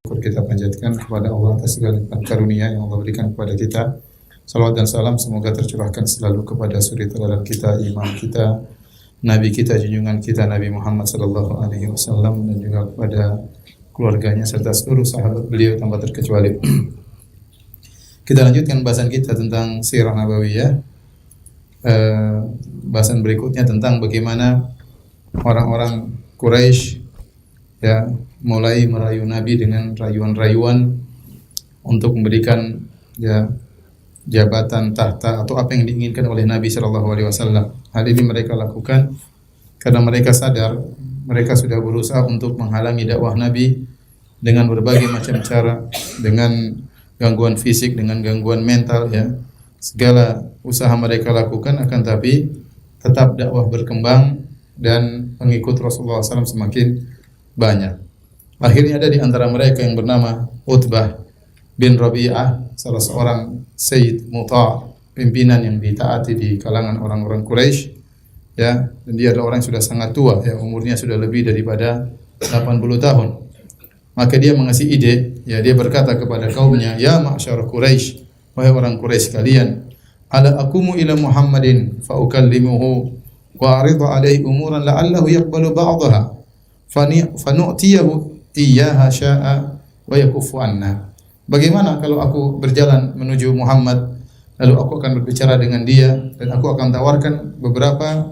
Kita panjatkan kepada Allah atas segala karunia yang Allah berikan kepada kita. Salawat dan salam semoga tercurahkan selalu kepada suri teladan kita, imam kita, nabi kita, junjungan kita Nabi Muhammad sallallahu alaihi wasallam, dan juga kepada keluarganya serta seluruh sahabat beliau tanpa terkecuali. Kita lanjutkan bahasan kita tentang sirah nabawiyah. Bahasan berikutnya tentang bagaimana orang-orang Quraisy mulai merayu Nabi dengan rayuan-rayuan untuk memberikan jabatan, tahta atau apa yang diinginkan oleh Nabi sallallahu alaihi wasallam. Hal ini mereka lakukan karena mereka sadar mereka sudah berusaha untuk menghalangi dakwah Nabi dengan berbagai macam cara, dengan gangguan fisik, dengan gangguan mental Segala usaha mereka lakukan, akan tapi tetap dakwah berkembang dan pengikut Rasulullah SAW semakin banyak. Akhirnya ada di antara mereka yang bernama Utbah bin Rabi'ah, salah seorang Sayyid Muta', pimpinan yang ditaati di kalangan orang-orang Quraisy, dan dia adalah orang yang sudah sangat tua, umurnya sudah lebih daripada 80 tahun. Maka dia mengasih ide, dia berkata kepada kaumnya, "Ya ma'syar Quraisy, wahai orang Quraisy sekalian, ala akumu ila Muhammadin fa ukallimuhu wa aridu alaihi umuran la'allahu yaqbalu ba'daha fanu'tiyahu iyyaha sya'a wa yakufu anna." Bagaimana kalau aku berjalan menuju Muhammad, lalu aku akan berbicara dengan dia dan aku akan tawarkan beberapa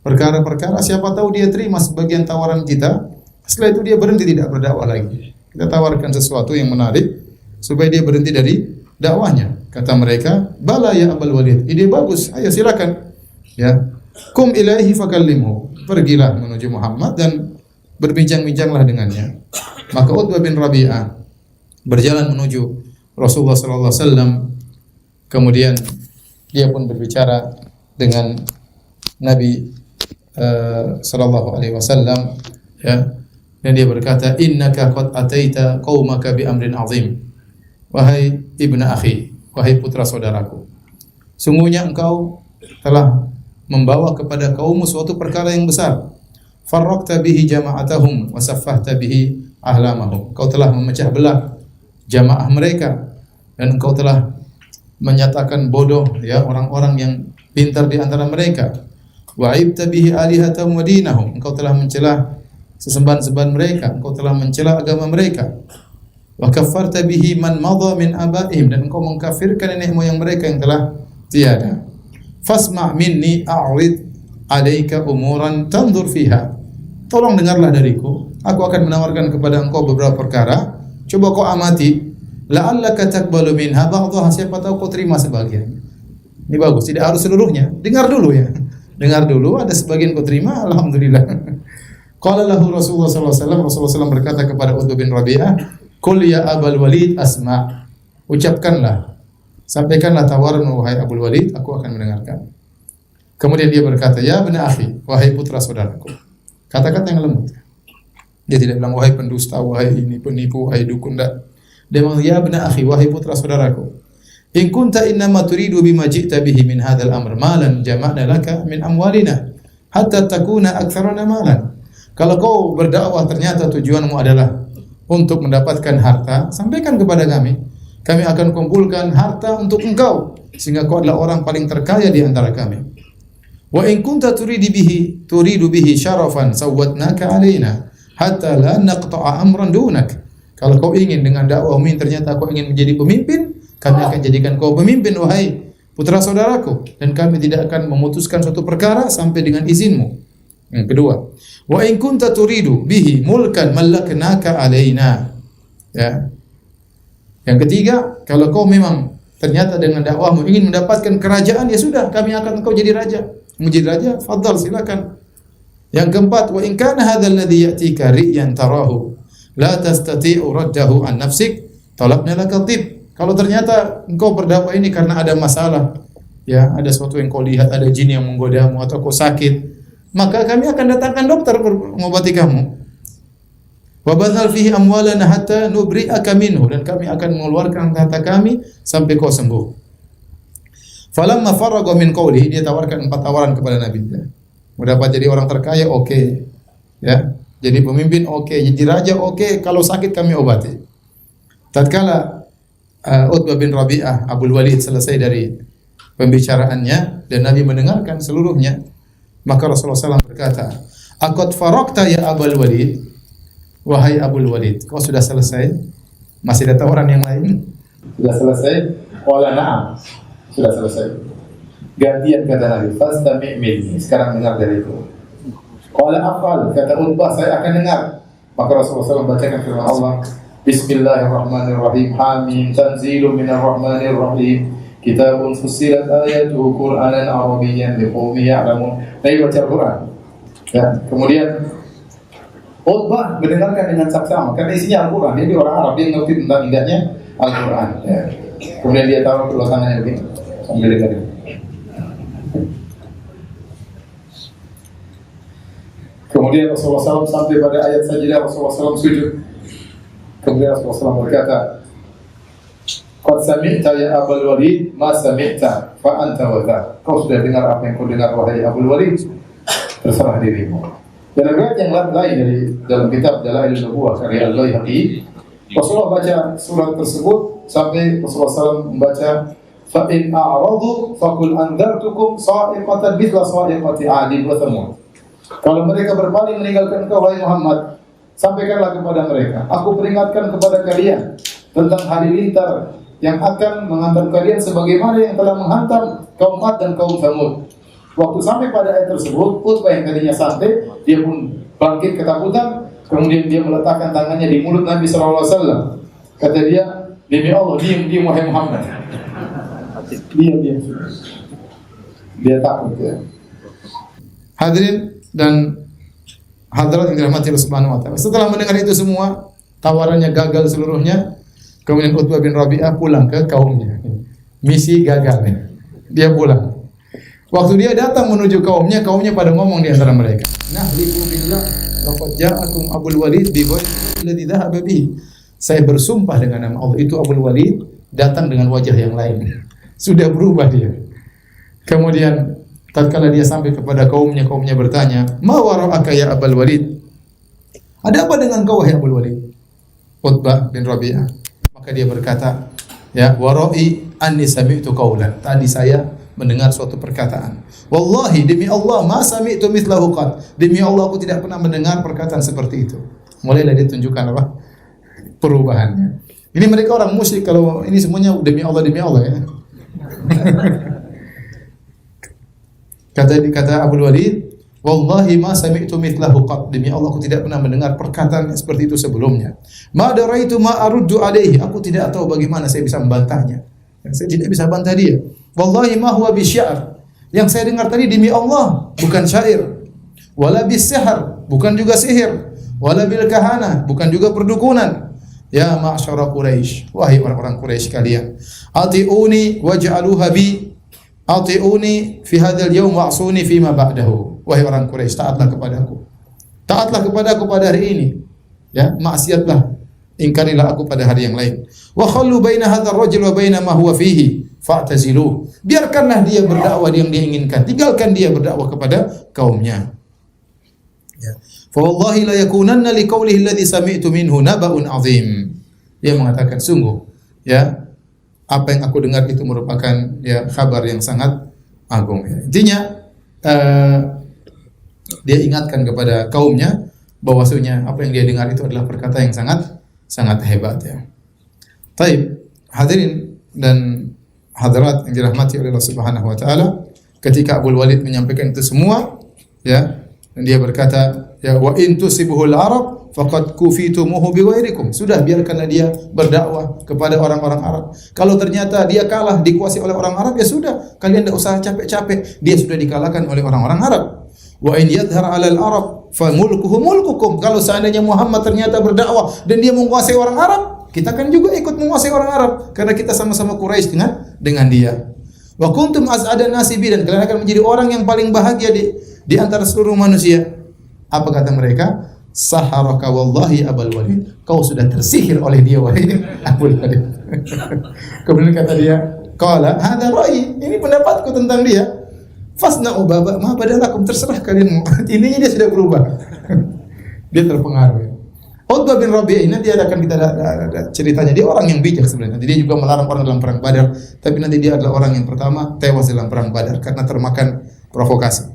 perkara-perkara, siapa tahu dia terima sebagian tawaran kita, setelah itu dia berhenti tidak berdakwah lagi. Kita tawarkan sesuatu yang menarik supaya dia berhenti dari dakwahnya. Kata mereka, "Bala ya Abul Walid, ide bagus, ayo silakan. Kum ilaihi fakallimhu." Pergilah menuju Muhammad dan berbincang-bincanglah dengannya. Maka Utbah bin Rabi'ah berjalan menuju Rasulullah sallallahu alaihi wasallam. Kemudian dia pun berbicara dengan Nabi sallallahu alaihi wasallam, dan dia berkata, "Innaka qad ataita qaumaka bi amrin azim." Wahai ibnu akhi, wahai putra saudaraku, sungguhnya engkau telah membawa kepada kaummu suatu perkara yang besar. Farraqta bihi jama'atahum wa saffahta bihi ahlamahum. Kau telah memecah belah jamaah mereka dan engkau telah menyatakan bodoh orang-orang yang pintar di antara mereka. Wa aibta bihi alihatahum wa dinahum. Engkau telah mencela sesembahan-sembahan mereka, engkau telah mencela agama mereka. Wa kaffarta bihi man madha min abaihim, dan engkau mengkafirkan nenek moyang mereka yang telah tiada. Fasma' minni a'rid alaika umuran tanzur fiha. Tolong dengarlah dariku, aku akan menawarkan kepada engkau beberapa perkara, coba kau amati. La'allaka taqbalu minha ba'daha, siapa tahu kau terima sebagian. Ini bagus, tidak harus seluruhnya. Dengar dulu Dengar dulu, ada sebagian kau terima, alhamdulillah. Qala lahu Rasulullah sallallahu alaihi wasallam, Rasulullah SAW berkata kepada Utbah bin Rabi'ah, "Qul ya Abul Walid asma'." Ucapkanlah, sampaikanlah tawaran wahai Abul Walid, aku akan mendengarkan. Kemudian dia berkata, "Ya ibnu akhi, wahai putra saudaraku." Kata-kata yang lembut. Dia tidak bilang wahai pendusta, wahai ini penipu, wahai dukun, enggak. Dia bilang, "Ya ibnu akhi, wahai putra saudaraku. In kunta innama turidu bima ji'ta bihi min hadzal amr malan jama'na laka min amwalina hatta takuna aktsarana malan." Kalau kau berdakwah ternyata tujuanmu adalah untuk mendapatkan harta, sampaikan kepada kami. Kami akan kumpulkan harta untuk engkau sehingga kau adalah orang paling terkaya di antara kami. Wa in kunta turidu bihi syarafan sawwatnaka alaina hatta la naqta'a amran dunak. Kalau kau ingin dengan dakwahmu ternyata kau ingin menjadi pemimpin, kami akan jadikan kau pemimpin wahai putra saudaraku, dan kami tidak akan memutuskan suatu perkara sampai dengan izinmu. Yang kedua, wa in kunta turidu bihi mulkan mallaknaka alaina. Yang ketiga, kalau kau memang ternyata dengan dakwahmu ingin mendapatkan kerajaan, ya sudah, kami akan kau jadi raja. Menjadi raja, fadhal, silakan. Yang keempat, wa in kana hadzal ladzi ya'tika ri'yan tarahu la tastati'u raddahu an nafsik talabna laka tib. Kalau ternyata engkau berdakwah ini karena ada masalah, ada sesuatu yang kau lihat, ada jin yang menggodamu atau kau sakit, maka kami akan datangkan dokter mengobati kamu. Wa badhal fihi amwalana hatta nubri'aka minhu, dan kami akan mengeluarkan harta kami sampai kau sembuh. Falamma faragha min qawlihi, dia tawarkan 4 tawaran kepada Nabi. Mau dapat jadi orang terkaya, oke. Jadi pemimpin, oke. Jadi raja, oke. Kalau sakit kami obati. Tatkala Utbah bin Rabi'ah Abul Walid selesai dari pembicaraannya dan Nabi mendengarkan seluruhnya, maka Rasulullah SAW berkata, "Aqad faraqta ya Abul Walid?" Wahai Abul Walid, kau sudah selesai? Masih ada tawaran yang lain? Sudah selesai? Qala na'am. Sudah selesai. Gantian kata Nabi, "Fastami' minni." Sekarang dengar dariku. Qala afal, kata Utbah, saya akan dengar. Maka Rasulullah SAW bacakan firman Allah, Bismillahirrahmanirrahim. Hamim, tanzilu minar rahmanir rahim. Kitabun fussilat ayatuhu Qur'anan Arabiyyan liqaumin ya'lamun. Nabi baca Al-Qur'an. Ya, kemudian Utbah mendengarkan dengan saksama karena isinya Al-Qur'an. Dia orang Arab, dia ngerti tentang indahnya Al-Qur'an. Ya. Kemudian dia taruh kedua tangannya begini sambil dengerin. Kemudian Rasulullah SAW sampai pada ayat sajadah, Rasulullah SAW sujud. Kemudian Rasulullah SAW berkata, "Qad sami'ta ya Abul Walid, ma sami'ta fa anta wa dha." Kau sudah dengar apa yang kau dengar wahai Abul Walid, terserah dirimu. Dan riwayat yang lain dari dalam kitab Dalailun Nubuwah karya Al-Baihaqi, Rasulullah baca surat tersebut sampai Rasulullah SAW membaca, "Fa in a'radu faqul anzartukum sa'iqatan mithla sa'iqati 'adin wa thamud." Kalau mereka berpaling meninggalkan engkau wahai Muhammad, sampaikanlah kepada mereka, aku peringatkan kepada kalian tentang hari lintar yang akan menghantam kalian sebagaimana yang telah menghantam kaum Ad dan kaum Thamud. Waktu sampai pada ayat tersebut, Utbah yang tadinya santai, dia pun bangkit ketakutan, kemudian dia meletakkan tangannya di mulut Nabi SAW. Kata dia, demi Allah, diam wahai Muhammad. Diam. Dia takut ya. Hadirin dan hadirat yang dirahmati Allah Subhanahu wa taala. Setelah mendengar itu semua, tawarannya gagal seluruhnya. Kemudian Utbah bin Rabi'ah pulang ke kaumnya. Misi gagal. Dia pulang. Waktu dia datang menuju kaumnya pada ngomong di antara mereka, "Nahlifu billah laqad ja'akum Abul Walid bi ghairin alladhi dhahaba bihi." Saya bersumpah dengan nama Allah, itu Abul Walid datang dengan wajah yang lain. Sudah berubah dia. Kemudian tatkala dia sampai kepada kaumnya bertanya, "Ma wara'aka ya Abul Walid?" Ada apa dengan kau wahai Abul Walid? Utbah bin Rabi'ah. Maka dia berkata, "Ya wara'i anni sami'tu qaulan." Tadi saya mendengar suatu perkataan. Wallahi demi Allah ma sami'tu mithlahu qat. Demi Allah aku tidak pernah mendengar perkataan seperti itu. Mulailah ditunjukkan apa? Perubahannya. Ini mereka orang musyrik, kalau ini semuanya demi Allah ya. Kata Abul Walid, "Wallahi ma sami'tu mithlahu qat." Demi Allah aku tidak pernah mendengar perkataan seperti itu sebelumnya. Ma daraitu ma aruddu alaihi. Aku tidak tahu bagaimana saya bisa membantahnya. Saya tidak bisa bantah dia. Wallahi ma huwa bisya'ar. Yang saya dengar tadi demi Allah, bukan syair. Wala bisihr, bukan juga sihir. Wala bil kahana, bukan juga perdukunan. Ya ma'syara Quraisy, wahai orang-orang Quraisy kalian, atiuni waj'aluha bi, atiuni fi hadzal yaum wa'suni fi ma ba'dahu. Wahai orang Quraisy, taatlah kepadaku. Taatlah kepadaku pada hari ini. Ya, maksiatlah, ingkarilah aku pada hari yang lain. Wa khallu baina hadzal rajul wa baina ma huwa fihi fa'tazilu. Biarkanlah dia berdakwah yang dia inginkan. Tinggalkan dia berdakwah kepada kaumnya. Ya. Fa wallahi la yakunanna liqaulihi alladhi sami'tu minhu naba'un 'azim. Dia mengatakan sungguh ya, apa yang aku dengar itu merupakan ya kabar yang sangat agung ya. Intinya dia ingatkan kepada kaumnya bahwasanya apa yang dia dengar itu adalah perkataan yang sangat hebat ya. Baik, hadirin dan hadirat yang dirahmati oleh Allah Subhanahu wa taala, ketika Abul Walid menyampaikan itu semua ya, dan dia berkata, "Ya wa in tusibuhul arab faqad kufitumuhu bighairikum." Sudah, biarkanlah dia berdakwah kepada orang-orang Arab. Kalau ternyata dia kalah, dikuasai oleh orang Arab, ya sudah, kalian tidak usah capek-capek. Dia sudah dikalahkan oleh orang-orang Arab. Wa in yadhhar 'alal arab fa mulkuhu mulkukum. Kalau seandainya Muhammad ternyata berdakwah dan dia menguasai orang Arab, kita kan juga ikut menguasai orang Arab karena kita sama-sama Quraisy dengan dia. Wa kuntum az'adan nasibi, dan kalian akan menjadi orang yang paling bahagia di antara seluruh manusia. Apa kata mereka? Saharaka wallahi Abul Walid. Kau sudah tersihir oleh dia wahai Abul Walid. Kemudian kata dia, qala hadza ra'yi. Ini pendapatku tentang dia. Fasna'u ma badalakum, terserah kalian mau. Intinya dia sudah berubah. Dia terpengaruh. Utbah bin Rabi'ah ini nanti akan kita ada ceritanya. Dia orang yang bijak sebenarnya. Nanti dia juga melarang orang dalam perang Badar, tapi nanti dia adalah orang yang pertama tewas dalam perang Badar karena termakan provokasi.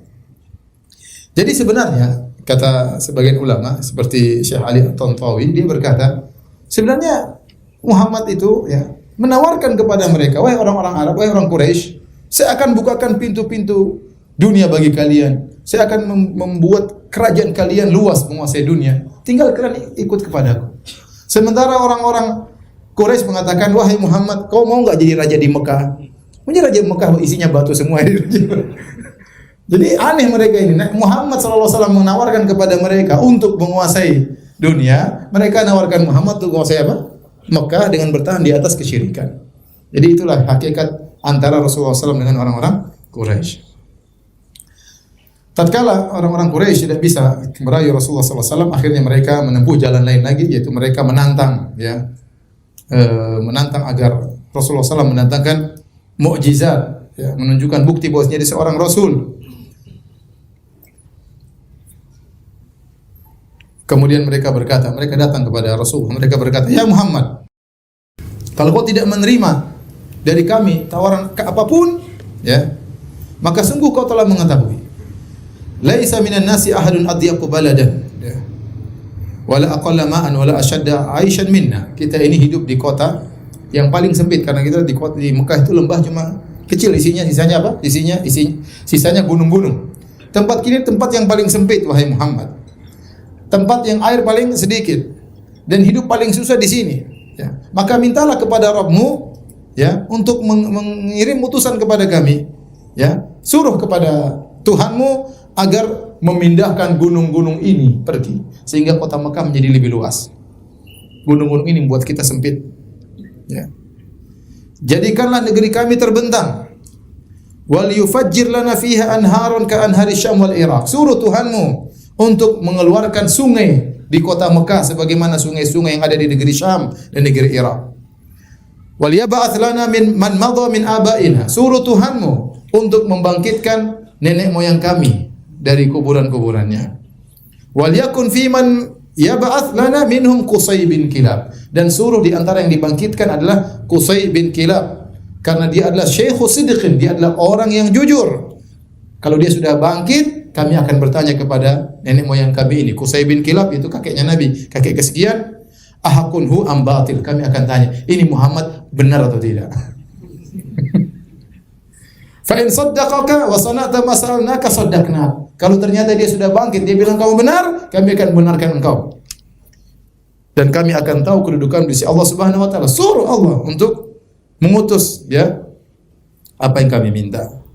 Jadi sebenarnya kata sebagian ulama seperti Syekh Ali At-Tantawi, dia berkata, sebenarnya Muhammad itu ya menawarkan kepada mereka, wahai orang-orang Arab, wahai orang Quraisy, saya akan bukakan pintu-pintu dunia bagi kalian. Saya akan membuat kerajaan kalian luas menguasai dunia. Tinggal kalian ikut kepadaku. Sementara orang-orang Quraisy mengatakan, wahai Muhammad, kau mau enggak jadi raja di Mekah? Menjadi raja di Mekah isinya batu semua. Jadi aneh mereka ini. Muhammad SAW menawarkan kepada mereka untuk menguasai dunia. Mereka menawarkan Muhammad untuk menguasai apa? Mekah dengan bertahan di atas kesyirikan. Jadi itulah hakikat antara Rasulullah SAW dengan orang-orang Quraisy. Tatkala orang-orang Quraisy tidak bisa merayu Rasulullah SAW, akhirnya mereka menempuh jalan lain lagi, yaitu mereka menantang, ya, menantang agar Rasulullah SAW mendatangkan mukjizat, ya, menunjukkan bukti bahwasanya dia seorang Rasul. Kemudian mereka berkata, mereka datang kepada Rasul, mereka berkata, ya Muhammad, kalau kau tidak menerima dari kami tawaran apapun, ya, maka sungguh kau telah mengetahui. Laisa minan nasi ahadun adyaqu baladan, ya, wala aqalla ma'an wala ashadda 'aishan minna. Kita ini hidup di kota yang paling sempit karena kita di kota di Mekah itu lembah cuma kecil, sisanya apa? Sisanya gunung-gunung. Tempat kini tempat yang paling sempit, wahai Muhammad. Tempat yang air paling sedikit dan hidup paling susah di sini, ya. Maka mintalah kepada Rabbmu, ya, untuk mengirim utusan kepada kami, ya. Suruh kepada Tuhanmu agar memindahkan gunung-gunung ini pergi sehingga kota Mekah menjadi lebih luas. Gunung-gunung ini membuat kita sempit, ya. Jadikanlah negeri kami terbentang. Wal yufajjir lana fiha anharun ka anhari Syam wal Iraq. Suruh Tuhanmu untuk mengeluarkan sungai di kota Mekah sebagaimana sungai-sungai yang ada di negeri Syam dan negeri Irak. Wal yab'ats lana min man madha min abaina. Suruh Tuhanmu untuk membangkitkan nenek moyang kami dari kuburan-kuburannya. Wal yakun fi man yab'ats lana minhum Qusay bin Kilab. Dan suruh di antara yang dibangkitkan adalah Qusay bin Kilab karena dia adalah Syekhu Sidqin, dia adalah orang yang jujur. Kalau dia sudah bangkit, kami akan bertanya kepada nenek moyang kami ini. Qusay bin Kilab itu kakeknya Nabi, kakek kesekian. Ahakunhu am batil. Kami akan tanya, ini Muhammad benar atau tidak? Fa in saddaqaka wa sana'ta ma sa'alnaka saddaqna. Kalau ternyata dia sudah bangkit, dia bilang kamu benar, kami akan benarkan engkau. Dan kami akan tahu kedudukan di sisi Allah Subhanahu wa taala. Suruh Allah untuk mengutus, ya, apa yang kami minta.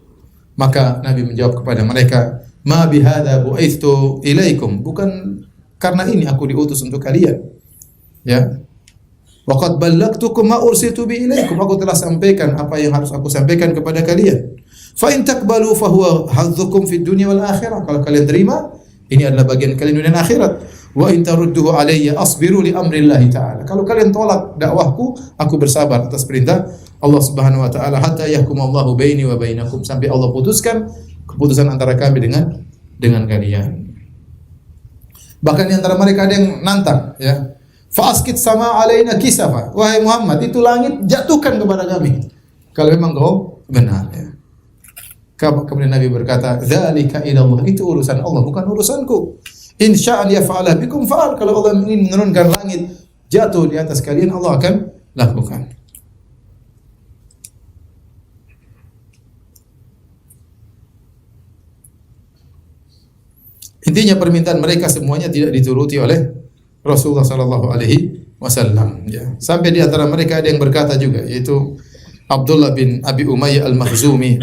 Maka Nabi menjawab kepada mereka, "Ma bihadza bu'ithtu ilaikum." Bukan karena ini aku diutus untuk kalian. Ya. Wa qad ballagtukum ma ursiltu bi ilaikum. Aku telah sampaikan apa yang harus aku sampaikan kepada kalian. Fa in taqbalu fa huwa hadzukum fid dunya wal akhirah. Kalau kalian terima, ini adalah bagian kalian dunia dan akhirat. Wa in tarudduhu alayya asbiru li amrillah ta'ala. Kalau kalian tolak dakwahku, aku bersabar atas perintah Allah Subhanahu wa taala hatta yahkumallahu baini wa bainakum, sampai Allah putuskan keputusan antara kami dengan kalian. Bahkan di antara mereka ada yang nantang, ya. Fa askit sama alaina kisafa. Wahai Muhammad, itu langit jatuhkan kepada kami kalau memang kau benar, ya. Kemudian Nabi berkata, "Dzalika ila Allah." Itu urusan Allah, bukan urusanku. In sya'an yaf'ala bikum fa'al. Kalau Allah ingin menurunkan langit jatuh di atas kalian, Allah akan lakukan. Intinya permintaan mereka semuanya tidak dituruti oleh Rasulullah sallallahu alaihi wasallam, ya. Sampai di antara mereka ada yang berkata juga, yaitu Abdullah bin Abi Umayyah Al-Makhzumi.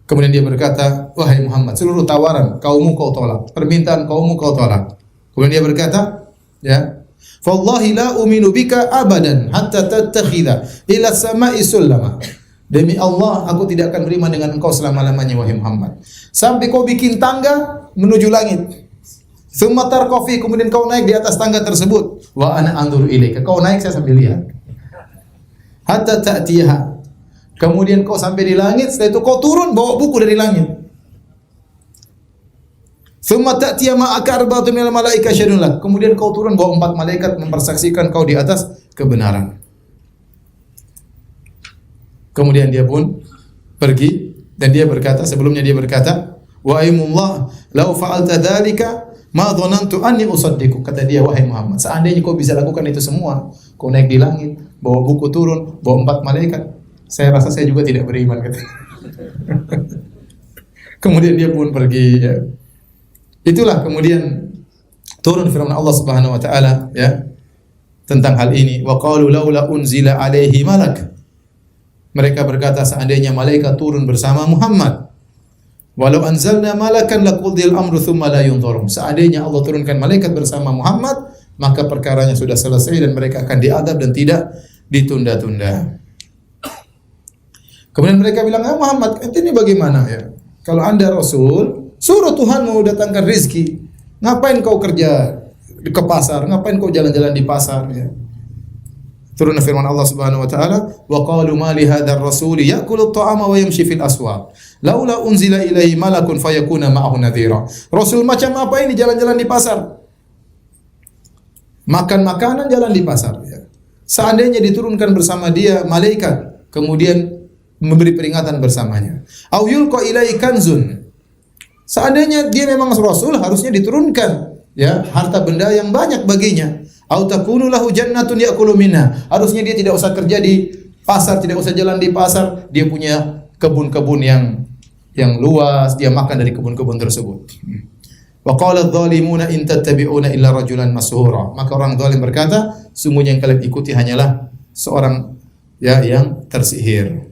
Kemudian dia berkata, wahai Muhammad, seluruh tawaran kaummu kau tolak, permintaan kaummu kau tolak. Kemudian dia berkata, ya, "Fallahi la uminu bika abadan hatta tattakhidha ila sama'i sullama." Demi Allah, aku tidak akan beriman dengan engkau selama-lamanya, wahai Muhammad, sampai kau bikin tangga menuju langit. Tsumma tarqafi, kemudian kau naik di atas tangga tersebut. Wa ana anzuru ilaika, kau naik saya sambil lihat. Hatta ta'tiha. Kemudian kau sampai di langit, setelah itu kau turun bawa buku dari langit. Thumma ta'tiya ma'aka arba'atun minal malaika syahidun lak. Kemudian kau turun bawa 4 malaikat mempersaksikan kau di atas kebenaran. Kemudian dia pun pergi dan dia berkata, sebelumnya dia berkata, wa aimullah law fa'alta dzalika ma dhanantu anni usaddiqu. Kata dia, wahai Muhammad, seandainya kau bisa lakukan itu semua, kau naik di langit, bawa buku turun, bawa 4 malaikat, saya rasa saya juga tidak beriman, kata. Kemudian dia pun pergi, ya. Itulah kemudian turun firman Allah Subhanahu wa taala, ya, tentang hal ini. Wa qalu laula unzila alaihi malak. Mereka berkata, seandainya malaikat turun bersama Muhammad. Walau anzalna malakan laqudil amru tsumma la yunzarun. Seandainya Allah turunkan malaikat bersama Muhammad, maka perkaranya sudah selesai dan mereka akan diadab dan tidak ditunda-tunda. Kemudian mereka bilang, "Ya Muhammad, ini bagaimana ya? Kalau Anda Rasul, suruh Tuhan mau datangkan rizki. Ngapain kau kerja ke pasar? Ngapain kau jalan-jalan di pasar?" Ya. Turun firman Allah Subhanahu wa taala, "Wa qalu ma li hadzal rasul ya'kulu at-ta'ama wa yamshi fil aswaq. Laula unzila ilaihi malakun fayakuna ma'ahu nadhira." Rasul macam apa ini jalan-jalan di pasar? Makan makanan, jalan di pasar, ya. Seandainya diturunkan bersama dia malaikat, kemudian memberi peringatan bersamanya. Au yulqa ilaihi kanzun. Seandainya dia memang Rasul, harusnya diturunkan, ya, harta benda yang banyak baginya. Au takunu lahu jannatun ya'kulu minha. Harusnya dia tidak usah kerja di pasar, tidak usah jalan di pasar, dia punya kebun-kebun yang luas, dia makan dari kebun-kebun tersebut. Wa qala adh-dhalimuna in tattabi'una illa rajulan mashura. Maka orang zalim berkata, sungguhnya yang kalian ikuti hanyalah seorang, ya, yang tersihir.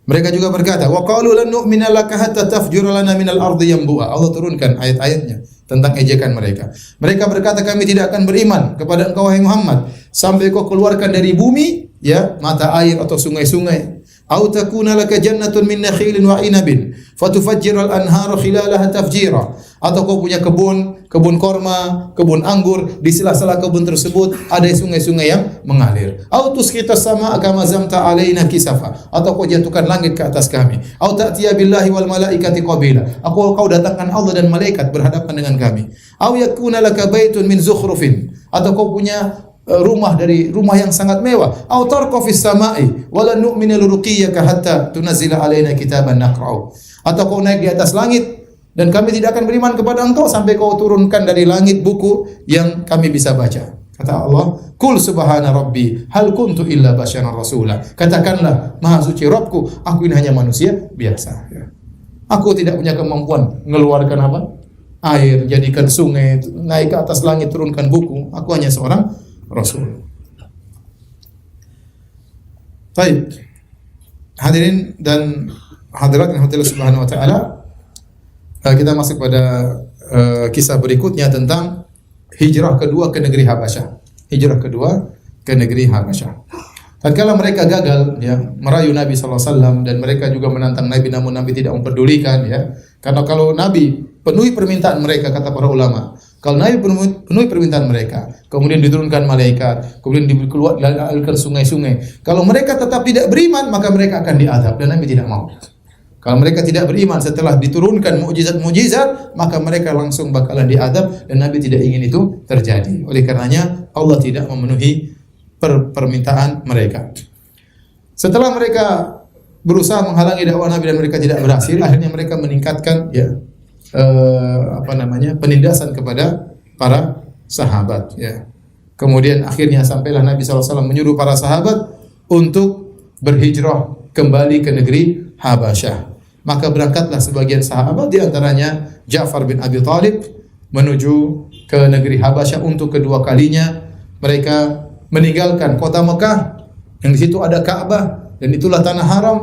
Mereka juga berkata, wa qalu lan nu'mina laka hatta tafjura lana minal ardi yanbu'a. Allah turunkan ayat-ayatnya tentang ejekan mereka. Mereka berkata, kami tidak akan beriman kepada engkau wahai Muhammad sampai kau keluarkan dari bumi, ya, mata air atau sungai-sungai. Au takuna laka jannatun min nakhilin wa inabin fatufajjiral anhara khilalaha tafjira. Atau kau punya kebun korma, kebun anggur, di sela-sela kebun tersebut ada sungai-sungai yang mengalir. Au tusqitas samaa kama zamta alaina kisafa. Atau kau jatuhkan langit ke atas kami. Au ta'tiya billahi wal malaikati qabila. Kau datangkan Allah dan malaikat berhadapan dengan kami. Au yakuna laka baitun min zukhrufin. Atau kau punya rumah dari rumah yang sangat mewah. Au tarqa fis samai wala nu'minu liruqiyyaka hatta tunazzila alaina kitaban naqra'u. Atau kau naik di atas langit dan kami tidak akan beriman kepada engkau sampai kau turunkan dari langit buku yang kami bisa baca. Kata Allah, "Qul subhana rabbi hal kuntu illa basyaran rasula." Katakanlah, Maha suci Rabbku, aku ini hanya manusia biasa, ya. Aku tidak punya kemampuan mengeluarkan apa? Air, jadikan sungai, naik ke atas langit turunkan buku. Aku hanya seorang Rasul. Baik. Hadirin dan hadirat yang Allah Subhanahu wa taala, kita masuk pada kisah berikutnya tentang hijrah kedua ke negeri Habasyah. Hijrah kedua ke negeri Habasyah. Tatkala mereka gagal, ya, merayu Nabi sallallahu alaihi wasallam dan mereka juga menantang Nabi namun Nabi tidak memperdulikan, ya. Karena kalau Nabi penuhi permintaan mereka, kata para ulama, kalau Nabi penuhi permintaan mereka, kemudian diturunkan malaikat, kemudian dikeluarkan sungai-sungai. Kalau mereka tetap tidak beriman, maka mereka akan diazab dan Nabi tidak mau. Kalau mereka tidak beriman setelah diturunkan mukjizat-mukjizat, maka mereka langsung bakalan diazab dan Nabi tidak ingin itu terjadi. Oleh karenanya Allah tidak memenuhi permintaan mereka. Setelah mereka berusaha menghalangi dakwah Nabi dan mereka tidak berhasil, akhirnya mereka meningkatkan, ya, penindasan kepada para sahabat, ya. Kemudian akhirnya sampailah Nabi SAW menyuruh para sahabat untuk berhijrah kembali ke negeri Habasyah. Maka berangkatlah sebagian sahabat, di antaranya Ja'far bin Abi Thalib, menuju ke negeri Habasyah untuk kedua kalinya. Mereka meninggalkan kota Mekah yang di situ ada Ka'bah dan itulah tanah haram.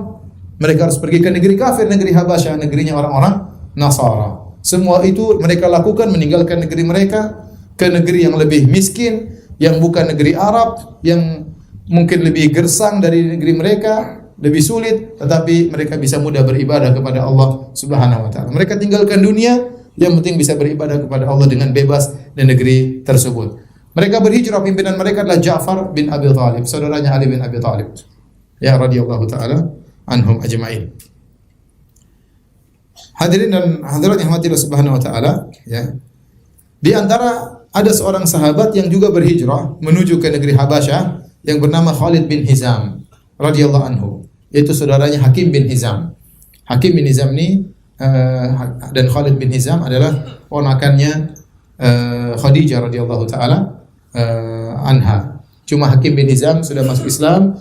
Mereka harus pergi ke negeri kafir, negeri Habasyah, negerinya orang-orang Nasara. Semua itu mereka lakukan, meninggalkan negeri mereka ke negeri yang lebih miskin, yang bukan negeri Arab, yang mungkin lebih gersang dari negeri mereka, lebih sulit, tetapi mereka bisa mudah beribadah kepada Allah Subhanahu wa taala. Mereka tinggalkan dunia, yang penting bisa beribadah kepada Allah dengan bebas di negeri tersebut. Mereka berhijrah, pimpinan mereka adalah Ja'far bin Abi Thalib, saudaranya Ali bin Abi Thalib. ya radhiyallahu taala anhum ajma'in. Hadirin dan hadirat yang dirahmati Allah Subhanahu wa taala, ya. Di antara ada seorang sahabat yang juga berhijrah menuju ke negeri Habasyah yang bernama Khalid bin Hizam radhiyallahu anhu, yaitu saudaranya Hakim bin Hizam. Hakim bin Hizam ini dan Khalid bin Hizam adalah ponakannya Khadijah radhiyallahu taala anha. Cuma Hakim bin Hizam sudah masuk Islam,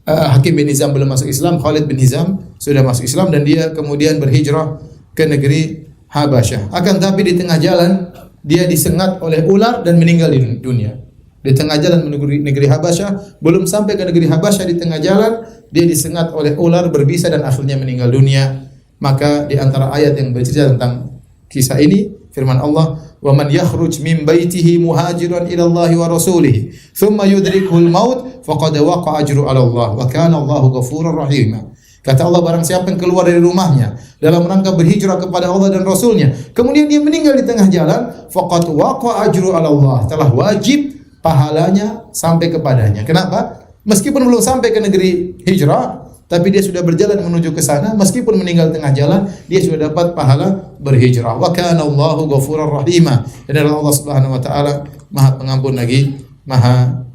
Hakim bin Hizam belum masuk Islam, Khalid bin Hizam sudah masuk Islam dan dia kemudian berhijrah ke negeri Habasyah. Akan tapi di tengah jalan dia disengat oleh ular dan meninggal di dunia. Di tengah jalan menuju negeri Habasyah, belum sampai ke negeri Habasyah, di tengah jalan dia disengat oleh ular berbisa dan akhirnya meninggal dunia. Maka di antara ayat yang bercerita tentang kisah ini, firman Allah, "Wa man yakhruj min baitihi muhajiran ila Allah wa rasulih, thumma yudrikuhul maut, faqad waqa'a ajru 'ala Allah, wa kana Allahu ghafurur rahim." Kata Allah, barang siapa yang keluar dari rumahnya dalam rangka berhijrah kepada Allah dan Rasulnya, kemudian dia meninggal di tengah jalan, faqad waqa'a ajru 'ala Allah, telah wajib pahalanya sampai kepadanya. Kenapa? Meskipun belum sampai ke negeri hijrah, tapi dia sudah berjalan menuju ke sana, meskipun meninggal tengah jalan, dia sudah dapat pahala berhijrah. Wa kana Allahu ghafurur rahima. Dan Allah Subhanahu wa taala Maha Pengampun lagi Maha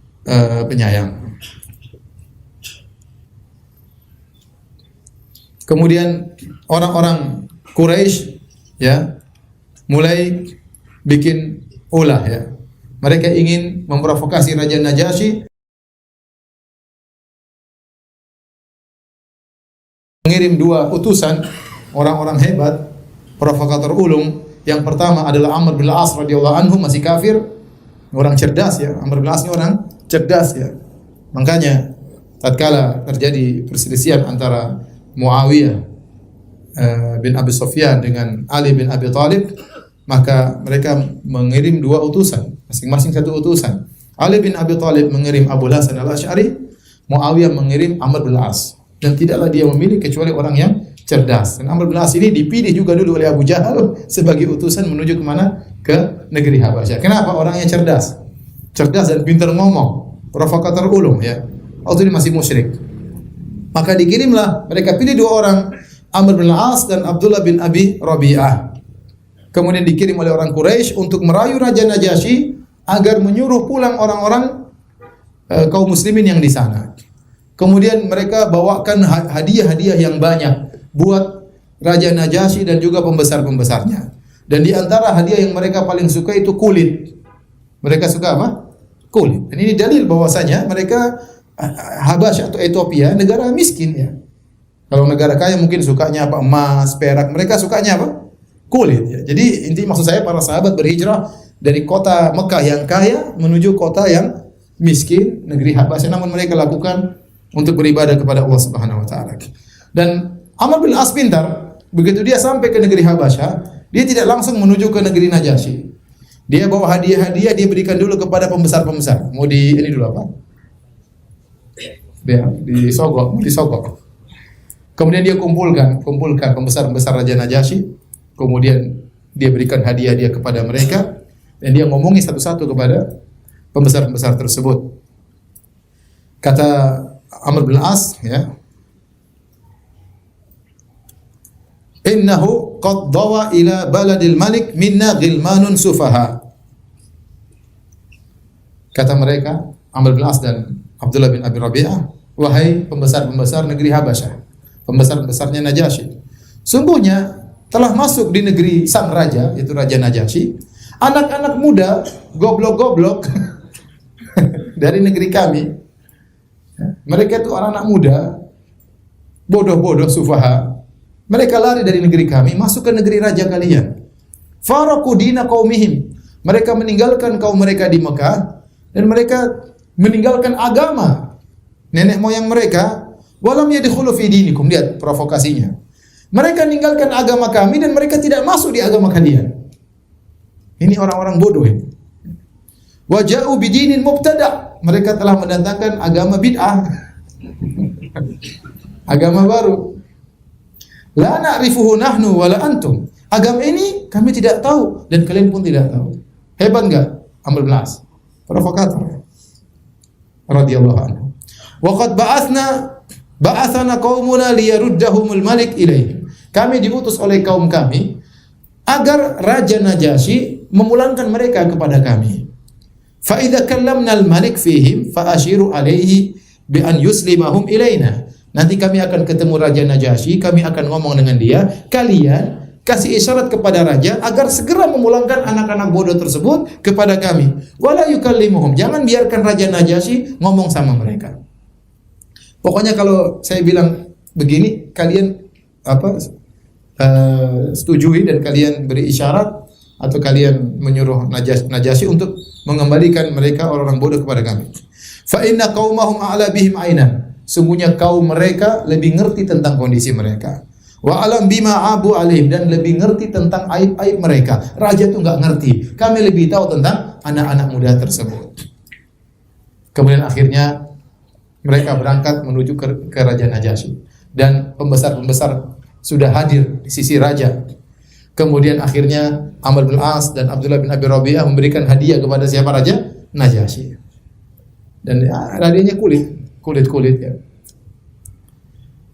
Penyayang. Kemudian orang-orang Quraisy ya mulai bikin ulah ya. Mereka ingin memprovokasi Raja Najasyi, mengirim dua utusan orang-orang hebat, provokator ulung. Yang pertama adalah Amr bin Al-As radhiyallahu anhu, masih kafir, orang cerdas ya. Amr bin Al-As ini orang cerdas ya. Makanya tatkala terjadi perselisihan antara Muawiyah bin Abi Sufyan dengan Ali bin Abi Thalib, maka mereka mengirim dua utusan, masing-masing satu utusan. Ali bin Abi Thalib mengirim Abu Hasan Al-Asy'ari, Muawiyah mengirim Amr bin Al-As. Dan tidaklah dia memilih kecuali orang yang cerdas. Dan Amr bin Al-As ini dipilih juga dulu oleh Abu Jahal sebagai utusan menuju kemana? Ke negeri Habasyah. Kenapa? Orangnya cerdas. Cerdas dan pintar ngomong. Provokator ulung ya. Waktu ini masih musyrik. Maka dikirimlah, mereka pilih dua orang, Amr bin Al-As dan Abdullah bin Abi Rabi'ah. Kemudian dikirim oleh orang Quraisy untuk merayu Raja Najasyi agar menyuruh pulang orang-orang kaum muslimin yang di sana. Kemudian mereka bawakan hadiah-hadiah yang banyak buat Raja Najasyi dan juga pembesar-pembesarnya. Dan di antara hadiah yang mereka paling suka itu kulit. Mereka suka apa? Kulit. Dan ini dalil bahwasanya mereka Habasyah atau Ethiopia negara miskin ya. Kalau negara kaya mungkin sukanya apa? Emas, perak. Mereka sukanya apa? Kulit ya. Jadi inti maksud saya para sahabat berhijrah dari kota Mekah yang kaya menuju kota yang miskin, negeri Habasyah, namun mereka lakukan untuk beribadah kepada Allah Subhanahu wa taala. Dan Amr bin As pintar, begitu dia sampai ke negeri Habasyah, dia tidak langsung menuju ke negeri Najasyi. Dia bawa hadiah-hadiah, dia berikan dulu kepada pembesar-pembesar. Mau di ini dulu apa? Dia disogok. Kemudian dia kumpulkan pembesar-pembesar Raja Najasyi. Kemudian dia berikan hadiah dia kepada mereka dan dia ngomongi satu-satu kepada pembesar-pembesar tersebut. Kata Amr bin As ya, "Innahu qad dawa ila baladil malik minna ghilmanun sufaha." Kata mereka, Amr bin As dan Abdullah bin Abi Rabi'ah, "Wahai pembesar-pembesar negeri Habasyah, pembesar-pembesarnya Najasyi, sungguhnya telah masuk di negeri sang raja, yaitu Raja Najasyi, anak-anak muda, goblok-goblok dari negeri kami. Mereka itu anak-anak muda, bodoh-bodoh, sufaha. Mereka lari dari negeri kami, masuk ke negeri raja kalian. Faraku dina qaumihim. Mereka meninggalkan kaum mereka di Mekah, dan mereka meninggalkan agama nenek moyang mereka. Walam yadkhulu fi dinikum." Lihat provokasinya. Mereka meninggalkan agama kami dan mereka tidak masuk di agama kalian. Ini orang-orang bodoh ini. Wa ja'u bidinin mubtada'. Mereka telah mendatangkan agama bid'ah. Agama baru. La na'rifuhu nahnu wala antum. Agama ini kami tidak tahu dan kalian pun tidak tahu. Hebat enggak Amr bin As? Provokator radhiyallahu anhu. Wa qad ba'atsna Ba'atsana qaumuna liyaruddahumul malik ilaihim. Kami diutus oleh kaum kami agar Raja Najasyi memulangkan mereka kepada kami. Fa idza kallamna al-malik fihim fa ashiru alaihi bi an yuslimahum ilaina. Nanti kami akan ketemu Raja Najasyi, kami akan ngomong dengan dia, kalian kasih isyarat kepada raja agar segera memulangkan anak-anak bodoh tersebut kepada kami. Wala yukallimuhum. Jangan biarkan Raja Najasyi ngomong sama mereka. Pokoknya kalau saya bilang begini, kalian setujui dan kalian beri isyarat atau kalian menyuruh Najasyi untuk mengembalikan mereka orang-orang bodoh kepada kami. Fa inna qaumahum a'la bihim ainan. Sungguhnya kaum mereka lebih ngerti tentang kondisi mereka. Wa alam bima abu alim, dan lebih ngerti tentang aib-aib mereka. Raja itu enggak ngerti. Kami lebih tahu tentang anak-anak muda tersebut. Kemudian akhirnya mereka berangkat menuju ke Raja Najasyi, dan pembesar-pembesar sudah hadir di sisi raja. Kemudian akhirnya Amr bin As dan Abdullah bin Abi Rabi'ah memberikan hadiah kepada siapa? Raja Najasyi. Dan hadiahnya kulit ya.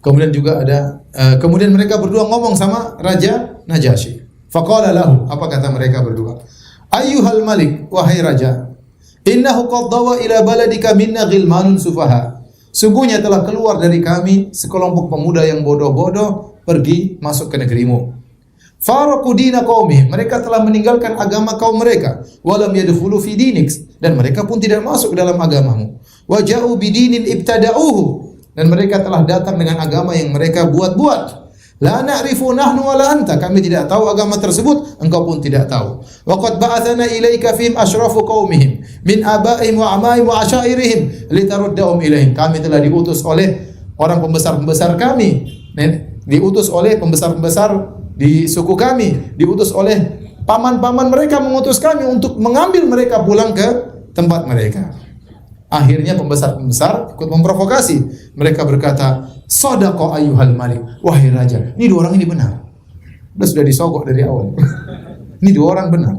Kemudian juga ada kemudian mereka berdua ngomong sama Raja Najasyi. Faqala lahu, apa kata mereka berdua? Ayyuhal malik, wahai raja, innahu qad dawa ila baladika minna ghilmanun sufaha. Sungguhnya telah keluar dari kami sekelompok pemuda yang bodoh-bodoh pergi masuk ke negerimu. Faraqu dina qaumihim, mereka telah meninggalkan agama kaum mereka. Walam yadkhulu fi dinik, dan mereka pun tidak masuk ke dalam agamamu. Wa ja'u bidinin ibtada'uhu, dan mereka telah datang dengan agama yang mereka buat-buat. La na'rifu nahnu wala anta, kami tidak tahu agama tersebut, engkau pun tidak tahu. Wa qad ba'athana ilaika fihim asyrafu qaumihim min abaihim wa amaihim wa asyairihim litaruddahum ilaihim. Kami telah diutus oleh orang pembesar-pembesar kami, diutus oleh pembesar-pembesar di suku kami, diutus oleh paman-paman mereka mengutus kami untuk mengambil mereka pulang ke tempat mereka. Akhirnya pembesar-pembesar ikut memprovokasi. Mereka berkata, "Shadaqa ayyuhal malik." Wahai raja, ini dua orang ini benar. Sudah disogok dari awal. Ini dua orang benar.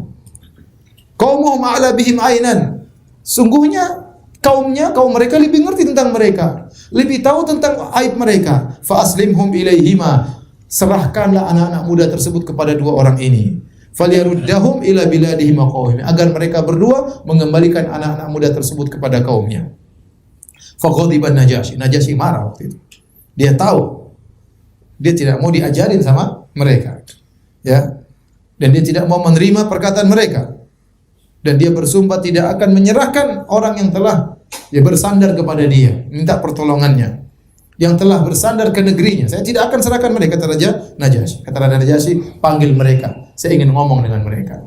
Qaumuhum a'la bihim ainan. Sungguhnya kaum mereka lebih ngerti tentang mereka, lebih tahu tentang aib mereka. Fa aslimhum ilaihima. Serahkanlah anak-anak muda tersebut kepada dua orang ini. Falyaruddahum ila biladihim qaumihim, agar mereka berdua mengembalikan anak-anak muda tersebut kepada kaumnya. Faqadiban Najasyi marah waktu itu. Dia tahu dia tidak mau diajarin sama mereka. Ya. Dan dia tidak mau menerima perkataan mereka. Dan dia bersumpah tidak akan menyerahkan orang yang telah bersandar kepada dia, minta pertolongannya, yang telah bersandar ke negerinya. Saya tidak akan serahkan mereka, kata Raja Najasyi. Kata Raja Najasyi, panggil mereka. Saya ingin ngomong dengan mereka.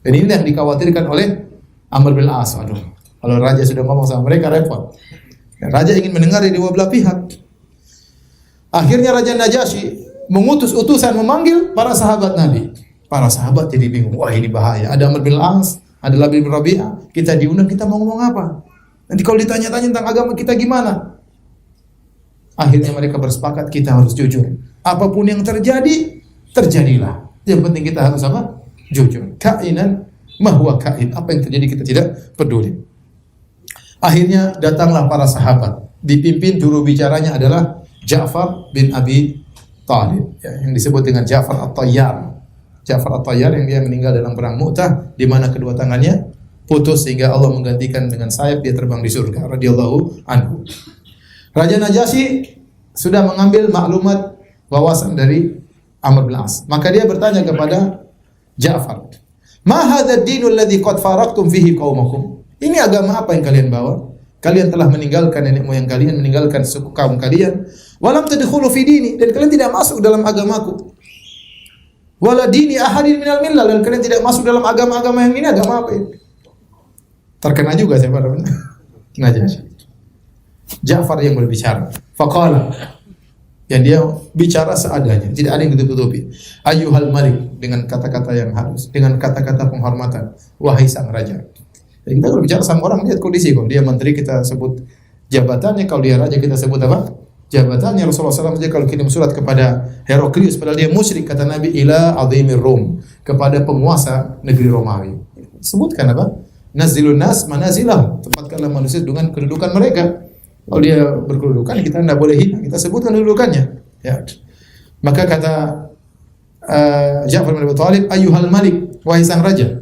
Dan ini yang dikhawatirkan oleh Amr bin As. Aduh, kalau raja sudah ngomong sama mereka repot. Dan raja ingin mendengar dari dua belah pihak. Akhirnya Raja Najasyi mengutus utusan memanggil para sahabat Nabi. Para sahabat jadi bingung. Wah, ini bahaya. Ada Amr bin As, ada Labid bin Rabi'ah. Kita diundang, kita mau ngomong apa? Nanti kalau ditanya-tanya tentang agama kita gimana? Akhirnya mereka bersepakat, kita harus jujur. Apapun yang terjadi, terjadilah. Yang penting kita harus apa? Jujur. Kainan mahwa kain. Apa yang terjadi kita tidak peduli. Akhirnya datanglah para sahabat. Dipimpin juru bicaranya adalah Ja'far bin Abi Thalib, ya, yang disebut dengan Ja'far At-Tayyar. Ja'far At-Tayyar yang dia meninggal dalam perang Mu'tah, di mana kedua tangannya putus sehingga Allah menggantikan dengan sayap, dia terbang di surga radhiyallahu anhu. Raja Najasyi sudah mengambil maklumat wawasan dari Amr bin As. Maka dia bertanya kepada Ja'far, "Ma hadzal dinul ladzi qad faraqtum fihi qaumakum?" Ini agama apa yang kalian bawa? Kalian telah meninggalkan nenek moyang kalian, meninggalkan suku kaum kalian. Walam tadkhulu fi dini, dan kalian tidak masuk dalam agamaku. Wala dini ahadin minal millah, dan kalian tidak masuk dalam agama-agama yang ini. Agama apa ini? Terkena juga siapa namanya? Najasyi. Ja'far yang berbicara. Faqala, yang dia bicara seadanya, tidak ada yang ditutupi. Ayyuhal malik, dengan kata-kata yang halus, dengan kata-kata penghormatan. Wahai sang raja. Jadi kita kalau bicara sama orang, lihat kondisi. Kalau dia menteri kita sebut jabatannya, kalau dia raja kita sebut apa? Jabatannya. Rasulullah SAW saja kalau kirim surat kepada Heraklius, padahal dia musyrik, kata Nabi, ila azimir Rum, kepada penguasa negeri Romawi. Sebutkan apa? Nazilun nas manazilah, tempatkanlah manusia dengan kedudukan mereka. Kalau dia berkedudukan, kita tidak boleh hina, kita sebutkan kedudukannya. Ya. Maka kata Ja'far bin Abi Thalib, ayyuhal malik, wahai sang raja.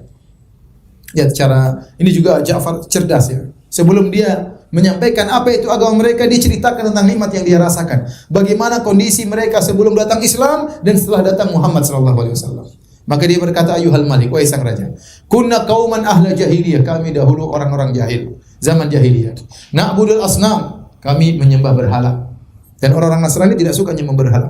Ya, cara ini juga Ja'far cerdas ya. Sebelum dia menyampaikan apa itu agama mereka, diceritakan tentang nikmat yang dia rasakan. Bagaimana kondisi mereka sebelum datang Islam dan setelah datang Muhammad sallallahu alaihi wasallam. Maka dia berkata, ayyuhal malik, wahai sang raja. Kunna qauman ahla jahiliyah, kami dahulu orang-orang jahil, zaman jahiliyah. Na'budul asnam, kami menyembah berhala. Dan orang-orang Nasrani tidak suka menyembah berhala.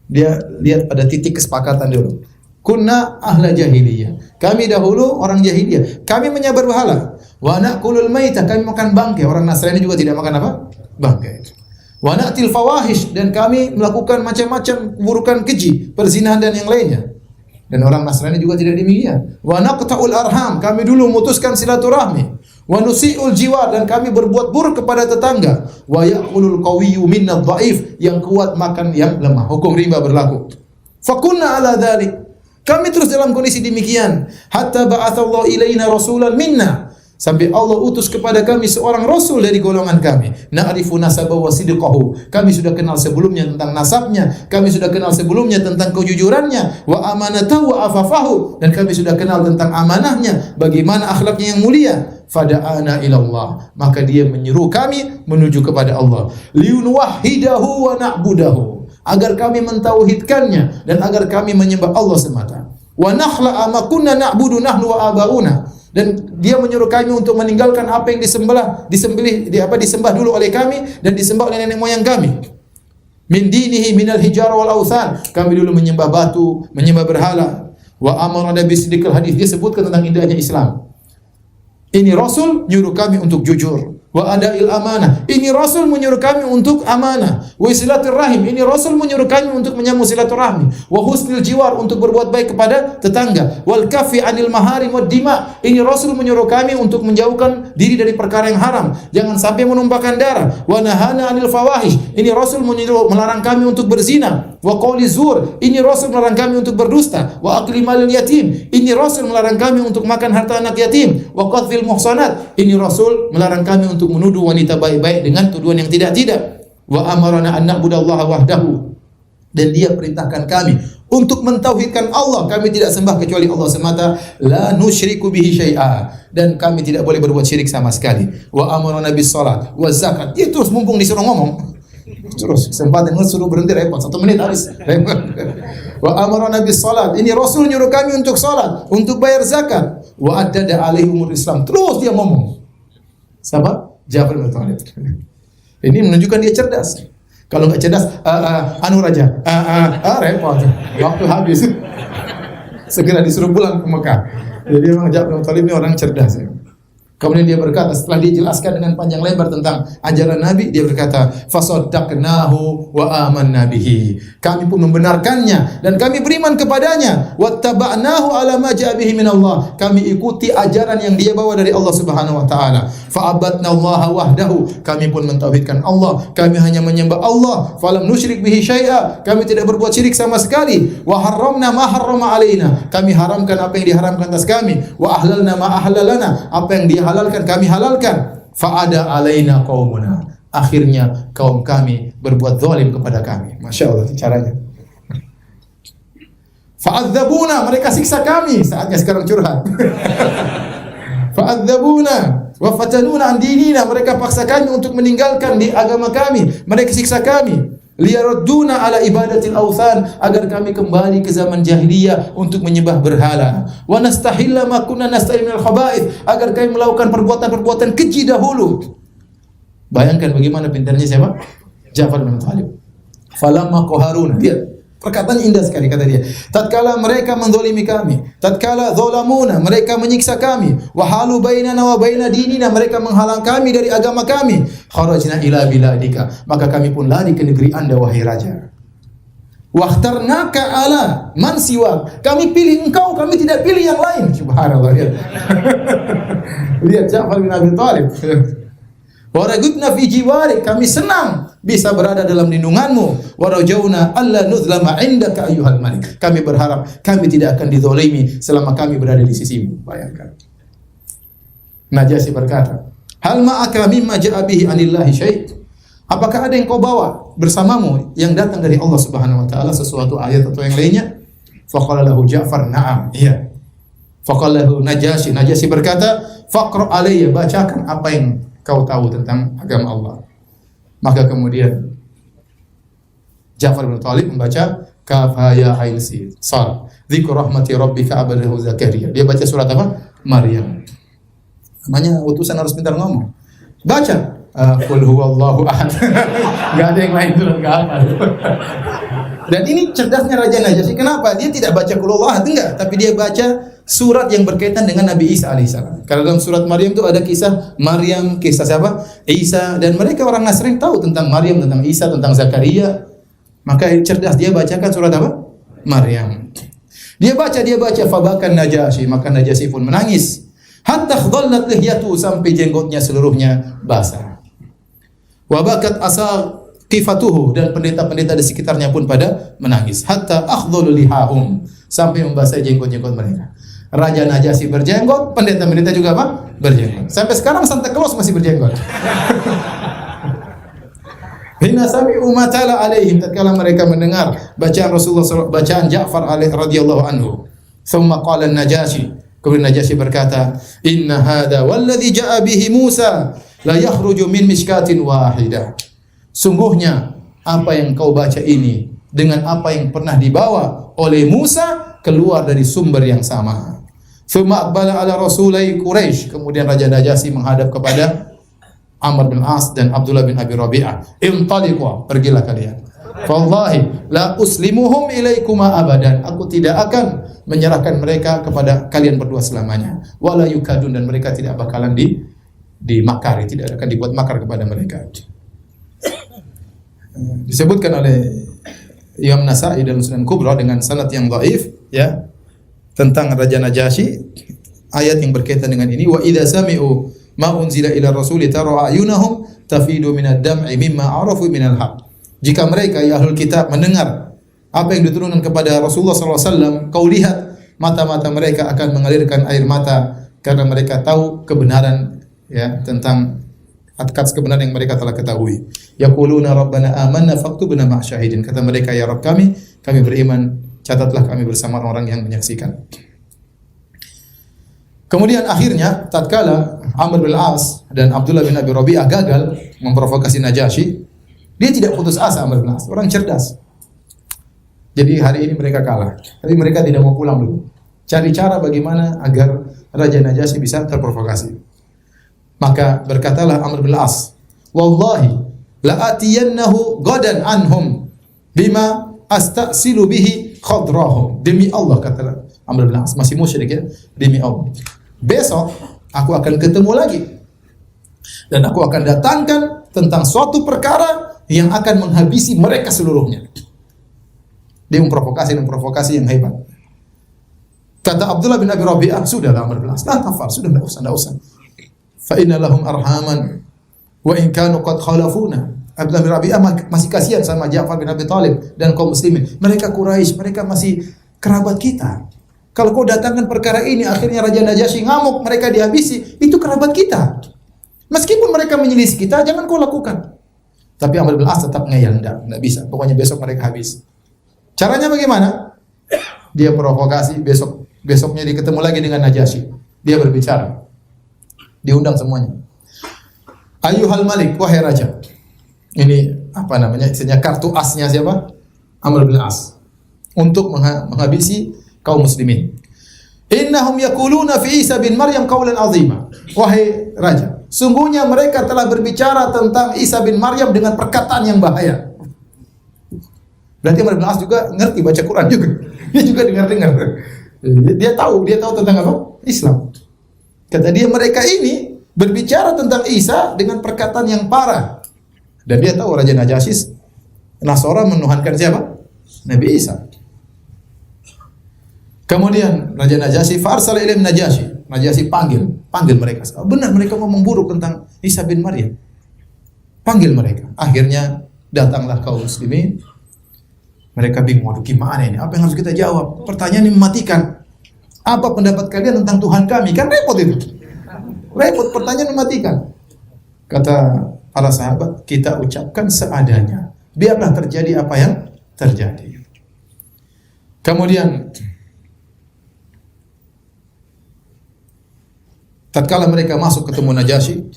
Dia lihat pada titik kesepakatan dulu. Kunna ahla jahiliyah, kami dahulu orang jahiliyah, kami menyembah berhala. Wa na'kulul maita, kami makan bangkai. Orang Nasrani juga tidak makan apa? Bangkai. Wa na'til fawahish, dan kami melakukan macam-macam keburukan keji, perzinahan dan yang lainnya. Dan orang Nasrani juga tidak demikian. Wa naqta'ul arham, kami dulu memutuskan silaturahmi. Wa nusi'ul jiwar, dan kami berbuat buruk kepada tetangga. Wa ya'kulul qawiyyu minna dhaif, yang kuat makan yang lemah. Hukum riba berlaku. Fakunna ala dzalik, kami terus dalam kondisi demikian. Hatta ba'atsallahu ilaina rasulan minna, sampai Allah utus kepada kami seorang rasul dari golongan kami. Na'rifu nasabahu wa sidqahu, kami sudah kenal sebelumnya tentang nasabnya, kami sudah kenal sebelumnya tentang kejujurannya, wa amanatahu wa afafahu, dan kami sudah kenal tentang amanahnya, bagaimana akhlaknya yang mulia. Fada'ana ilallah, maka dia menyeru kami menuju kepada Allah. Liunwahhidahu wa na'budahu, agar kami mentauhidkannya dan agar kami menyembah Allah semata. Wa nakhla ma kunna na'budu nahnu wa abauna, dan dia menyuruh kami untuk meninggalkan apa yang disembah dulu oleh kami dan disembah oleh nenek moyang kami. Min dinihi minal hijar wal authan, kami dulu menyembah batu, menyembah berhala. Wa amara bisidqil hadis, dia sebutkan tentang indahnya Islam. Ini Rasul nyuruh kami untuk jujur. Wa ada'il amanah, ini Rasul menyuruh kami untuk amanah. Wa silaturrahim, ini Rasul menyuruh kami untuk menyambung silaturahmi. Wa husnil jiwar, untuk berbuat baik kepada tetangga. Wal kafi anil maharim wad dima, ini Rasul menyuruh kami untuk menjauhkan diri dari perkara yang haram, jangan sampai menumpahkan darah. Wa nahana anil fawahish, ini Rasul melarang kami untuk berzina. Wa qawli zur, ini Rasul melarang kami untuk berdusta. Wa akli malil yatim, ini Rasul melarang kami untuk makan harta anak yatim. Wa qadhfil muhsanat, ini Rasul melarang kami untuk menuduh wanita baik-baik dengan tuduhan yang tidak-tidak. Wa amarana an na'budallaha wahdahu, dan dia perintahkan kami untuk mentauhidkan Allah, kami tidak sembah kecuali Allah semata. La nusyriku bihi syai'a, dan kami tidak boleh berbuat syirik sama sekali. Wa amarana bis salat wa zakat, dia terus mumpung disuruh ngomong terus kesempatan suruh berhenti repot 1 menit habis repot. Wa amarana bis salat, ini Rasul nyuruh kami untuk salat, untuk bayar zakat. Wa addada alaihimul Islam, terus dia ngomong. Siapa? Ja'far bin Abi Thalib. Ini menunjukkan dia cerdas. Kalau enggak cerdas, anu raja, repot. Waktu habis. Segera disuruh pulang ke Mekah. Jadi memang Ja'far bin Abi Thalib ini orang cerdas. Kemudian dia berkata, setelah dia jelaskan dengan panjang lebar tentang ajaran Nabi, dia berkata, fasaddaqnahu wa amanna bihi, kami pun membenarkannya dan kami beriman kepadanya. Wattaba'nahu ala ma ja'a bihi min Allah, kami ikuti ajaran yang dia bawa dari Allah Subhanahu wa taala. Fa'abadnallaha wahdahu, kami pun mentauhidkan Allah, kami hanya menyembah Allah. Falam nusyrik bihi syai'a, kami tidak berbuat syirik sama sekali. Wa harramna ma harrama alaina, kami haramkan apa yang diharamkan atas kami. Wa ahlalna ma ahlalana, apa yang dihalalkan kami halalkan. Fa'ada alaina qaumuna, akhirnya kaum kami berbuat zalim kepada kami. Masya Allah caranya. Fa'adzabuna, mereka siksa kami. Saatnya sekarang curhat. Fa'adzabuna wa fatanuna an dinina, mereka paksa kami untuk meninggalkan di agama kami, mereka siksa kami. Liyarudduna ala ibadatil authan, agar kami kembali ke zaman jahiliyah untuk menyembah berhala. Wa nastahilla ma kunna nastahil minal khaba'ith, agar kami melakukan perbuatan-perbuatan keji dahulu. Bayangkan bagaimana pintarnya siapa? Ja'far bin Abi Thalib. Falamma qaharuna, lihat perkataan indah sekali kata dia. Tatkala mereka menzalimi kami, tatkala zalamuna, mereka menyiksa kami, wa halu bainana wa baina dinina, mereka menghalang kami dari agama kami, kharajna ila biladika, maka kami pun lari ke negeri Anda wahai raja. Wakhtarnaka ala man siwak, kami pilih engkau, kami tidak pilih yang lain. Subhanallah, lihat. Lihat Ja'far bin Abi Thalib. Wa ragudna fi jiwarik, kami senang bisa berada dalam lindunganmu. Wa rajauna alla nuzlama indaka ayyuhal malik, kami berharap kami tidak akan dizalimi selama kami berada di sisimu. Bayangkan. Najasyi berkata, Hal ma'aka mimma ja'a bihi 'anillahi syai'? Apakah ada yang kau bawa bersamamu yang datang dari Allah Subhanahu wa taala, sesuatu ayat atau yang lainnya? Faqala lahu Ja'far, "Na'am." Iya. Faqala lahu Najasyi. Najasyi berkata, "Faqra' alayya, bacakan apa yang kau tahu tentang agama Allah." Maka kemudian Ja'far bin Thalib membaca Kaf ya ain sin sad dzikru rahmati rabbika abadahu Zakaria. Dia baca surat apa? Maryam. Namanya utusan harus pintar ngomong. Baca qul huwallahu ahad. Enggak ada yang lain tuh enggak hafal. Dan ini cerdasnya Raja Najasyi. Kenapa? Dia tidak baca qul huwallahu ahad, enggak, tapi dia baca surat yang berkaitan dengan Nabi Isa alaihissalam. Karena dalam surat Maryam itu ada kisah Maryam, kisah siapa? Isa, dan mereka orang Nasrani tahu tentang Maryam, tentang Isa, tentang Zakaria. Maka cerdas dia bacakan surat apa? Maryam. Dia baca fabakan Najasyi, maka Najasyi pun menangis. Hatta khadallat lihyatu, sampai jenggotnya seluruhnya basah. Wa bakat asaqifatuhu, dan pendeta-pendeta di sekitarnya pun pada menangis. Hatta akhdhalu lihahum, sampai membasahi jenggot-jenggot mereka. Raja Najasyi berjenggot, pendeta-pendeta juga apa? Berjenggot. Sampai sekarang Santa Claus masih berjenggot. Hina sami'u ma tala alaihim, tatkala mereka mendengar bacaan Rasulullah, bacaan Ja'far radhiyallahu anhu. Thumma qala Najasyi, kemudian Najasyi berkata, "Inna hadha walladhi ja'a bihi Musa la yakhruju min mishkatin wahidah." Sungguhnya apa yang kau baca ini dengan apa yang pernah dibawa oleh Musa keluar dari sumber yang sama. Thumma aqbala ala rasulai Quraisy, kemudian Raja Najasyi menghadap kepada Amr bin As dan Abdullah bin Abi Rabi'ah. "Intaliqu, pergilah kalian. Wallahi la uslimuhum ilaikuma abadan." Aku tidak akan menyerahkan mereka kepada kalian berdua selamanya. Wala yukadun, dan mereka tidak bakalan dimakari, tidak akan dibuat makar kepada mereka. Disebutkan oleh Imam Nasa'i dalam Sunan Kubra dengan sanad yang dhaif, ya, tentang Raja Najasyi, ayat yang berkaitan dengan ini, wa idza sami'u ma unzila ila rasuli tara ayunahum tafidu minad dam'i mimma arafu minal haq. Jika mereka, ya ahlul kitab, mendengar apa yang diturunkan kepada Rasulullah sallallahu alaihi wasallam, kau lihat mata-mata mereka akan mengalirkan air mata karena mereka tahu kebenaran, ya, tentang atas kebenaran yang mereka telah ketahui. Yaquluna rabbana amanna faktubna ma'asyahidin. Kata mereka, ya Rabb kami beriman, catatlah kami bersama orang yang menyaksikan. Kemudian akhirnya tatkala Amr bin As dan Abdullah bin Abi Rabi'ah gagal memprovokasi Najasyi, dia tidak putus asa. Amr bin As orang cerdas. Jadi hari ini mereka kalah, tapi mereka tidak mau pulang dulu. Cari cara bagaimana agar Raja Najasyi bisa terprovokasi. Maka berkatalah Amr bin As, "Wallahi la atiyannahu gadan anhum bima astasilu bihi khadrahum." Demi Allah, kata Amr bin As, masih musyrik, ya, demi Allah, besok aku akan ketemu lagi dan aku akan datangkan tentang suatu perkara yang akan menghabisi mereka seluruhnya. Dia memprovokasi dan provokasi yang hebat. Kata Abdullah bin Abi Rabi'ah, "Sudahlah Amr bin As, la tafar, sudah, enggak usah. Fa inna lahum arhaman wa in kanu qad khalafuna." Abdullah bin Rabi'ah masih kasihan sama Ja'far bin Abi Thalib dan kaum muslimin. Mereka Quraisy, mereka masih kerabat kita. Kalau kau datangkan perkara ini, akhirnya Raja Najasyi ngamuk, mereka dihabisi, itu kerabat kita. Meskipun mereka menyelisih kita, jangan kau lakukan. Tapi Amr bin As tetap ngeyel, enggak bisa. Pokoknya besok mereka habis. Caranya bagaimana? Dia provokasi, besoknya dia ketemu lagi dengan Najasyi. Dia berbicara. Diundang semuanya. Ayyuhal Malik, wahai raja. Ini apa namanya? Istilahnya kartu asnya siapa? Amr bin As. Untuk menghabisi kaum muslimin. Innahum yaquluna fi Isa bin Maryam qaulan azima. Wahai raja, sungguhnya mereka telah berbicara tentang Isa bin Maryam dengan perkataan yang bahaya. Berarti Amr bin As juga ngerti baca Quran juga. Dia juga dengar-dengar. Dia tahu tentang apa? Islam. Kata dia, mereka ini berbicara tentang Isa dengan perkataan yang parah. Dan dia tahu Raja Najasyi Nasara menuhankan siapa? Nabi Isa. Kemudian Raja Najasyi farsala ilaihim Najasyi. Najasyi panggil mereka. Benar mereka ngomong buruk tentang Isa bin Maryam. Panggil mereka. Akhirnya datanglah kaum muslimin. Mereka bingung, waduh gimana ini? Apa yang harus kita jawab? Pertanyaan ini mematikan. Apa pendapat kalian tentang Tuhan kami? Kan repot itu. Repot, pertanyaan mematikan. Kata para sahabat, kita ucapkan seadanya. Biarlah terjadi apa yang terjadi. Kemudian tatkala mereka masuk ketemu Najasyi,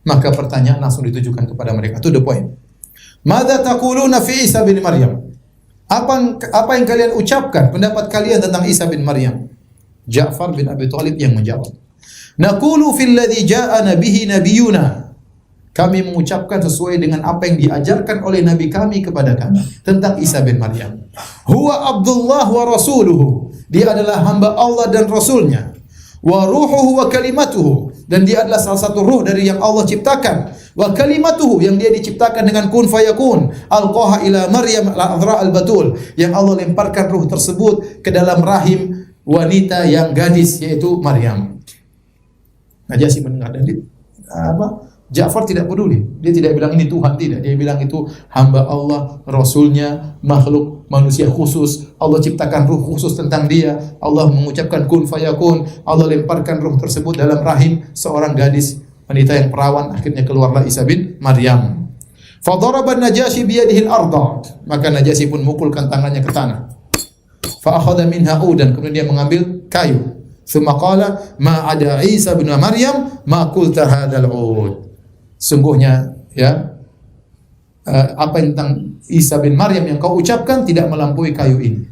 maka pertanyaan langsung ditujukan kepada mereka. To the point. Madza taquluna fi Isa bin Maryam? Apa yang kalian ucapkan, pendapat kalian tentang Isa bin Maryam? Ja'far bin Abi Thalib yang menjawab. Naqulu fil ladzi ja'ana bihi nabiyuna. Kami mengucapkan sesuai dengan apa yang diajarkan oleh nabi kami kepada kami tentang Isa bin Maryam. Huwa Abdullah wa rasuluhu. Dia adalah hamba Allah dan rasulnya. Wa ruhuhu wa kalimatuhu, dan dia adalah salah satu ruh dari yang Allah ciptakan. Wa kalimatuhu, yang dia diciptakan dengan kun fayakun. Alqaha ila Maryam al-azra al-batul, yang Allah lemparkan ruh tersebut ke dalam rahim wanita yang gadis, yaitu Maryam. Najasyi mendengar dan Ja'far tidak peduli. Dia tidak bilang ini Tuhan, tidak. Dia bilang itu hamba Allah, rasulnya, makhluk manusia khusus. Allah ciptakan ruh khusus tentang dia. Allah mengucapkan kun fayakun. Allah lemparkan ruh tersebut dalam rahim seorang gadis wanita yang perawan. Akhirnya keluarlah Isa bin Maryam. Fadaraba Najasyi biyadihi al-ardh. Maka Najasyi pun mukulkan tangannya ke tanah. Fa akhadha minha udan. Kemudian dia mengambil kayu. Tsumma qala ma ada Isa bin Maryam ma qulta hadzal ud. Sungguhnya ya, apa tentang Isa bin Maryam yang kau ucapkan tidak melampaui kayu ini.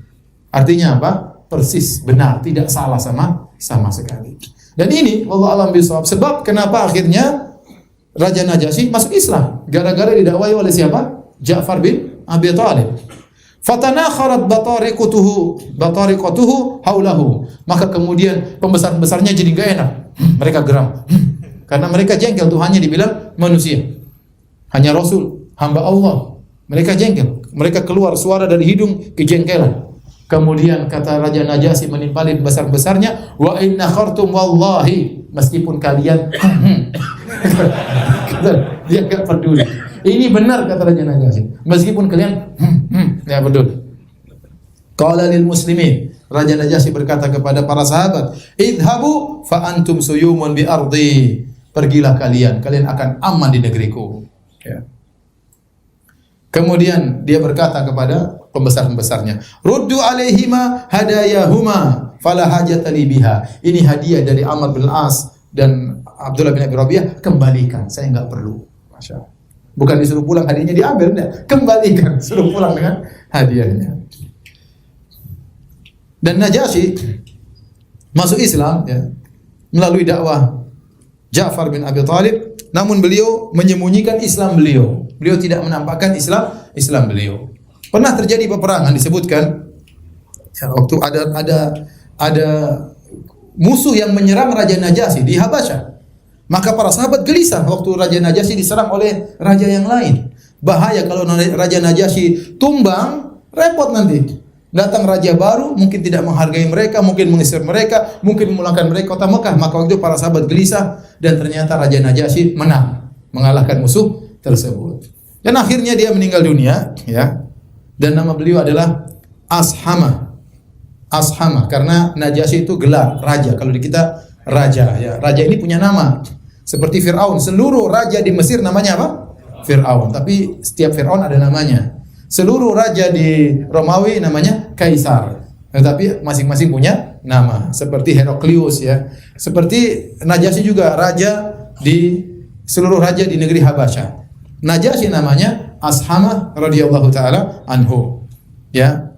Artinya apa? Persis benar, tidak salah sama sekali. Dan ini wallahu a'lam bishawab, sebab kenapa akhirnya Raja Najasyi masuk Islam, gara-gara didakwai oleh siapa? Ja'far bin Abi Thalib. Fatanakharat batariqatuhu haulahu. Maka kemudian pembesar-besarnya jadi enggak enak. Mereka geram. Karena mereka jengkel, Tuhannya dibilang manusia. Hanya Rasul, hamba Allah. Mereka jengkel. Mereka keluar suara dari hidung, kejengkelan. Kemudian kata Raja Najasyi menimpali besar-besarnya, wa inna khartum wallahi, meskipun kalian dia enggak peduli. Ini benar kata Raja Najasyi. Meskipun kalian enggak peduli. Qala lil muslimin, Raja Najasyi berkata kepada para sahabat, idhabu fa antum suyumun bi ardi. Pergilah kalian akan aman di negeriku. Ya. Kemudian dia berkata kepada pembesar-pembesarnya, ruddu alaihima hadayahuma fala hajata li biha. Ini hadiah dari Amr bin As dan Abdullah bin Abi Rabi'ah, kembalikan, saya enggak perlu. Masya Allah. Bukan disuruh pulang hadiahnya diambil, enggak, kembalikan, suruh pulang dengan hadiahnya. Dan Najasyi masuk Islam ya, melalui dakwah Ja'far bin Abi Thalib, namun beliau menyembunyikan Islam beliau. Beliau tidak menampakkan Islam beliau. Pernah terjadi peperangan, disebutkan ya, waktu ada musuh yang menyerang Raja Najasyi di Habasyah. Maka para sahabat gelisah waktu Raja Najasyi diserang oleh raja yang lain. Bahaya kalau Raja Najasyi tumbang, repot nanti. Datang raja baru, mungkin tidak menghargai mereka, mungkin mengusir mereka, mungkin memulangkan mereka kota Mekah. Maka waktu itu para sahabat gelisah, dan ternyata Raja Najasyi menang, mengalahkan musuh tersebut. Dan akhirnya dia meninggal dunia, ya. Dan nama beliau adalah Ashama. Ashama, karena Najasyi itu gelar raja. Kalau di kita raja, ya. Raja ini punya nama. Seperti Fir'aun, seluruh raja di Mesir namanya apa? Fir'aun. Tapi setiap Fir'aun ada namanya. Seluruh raja di Romawi namanya Kaisar. Tetapi masing-masing punya nama. Seperti Heraklius ya. Seperti Najasyi juga raja di seluruh raja di negeri Habasyah. Najasyi namanya Ashama radhiyallahu taala anhu. Ya.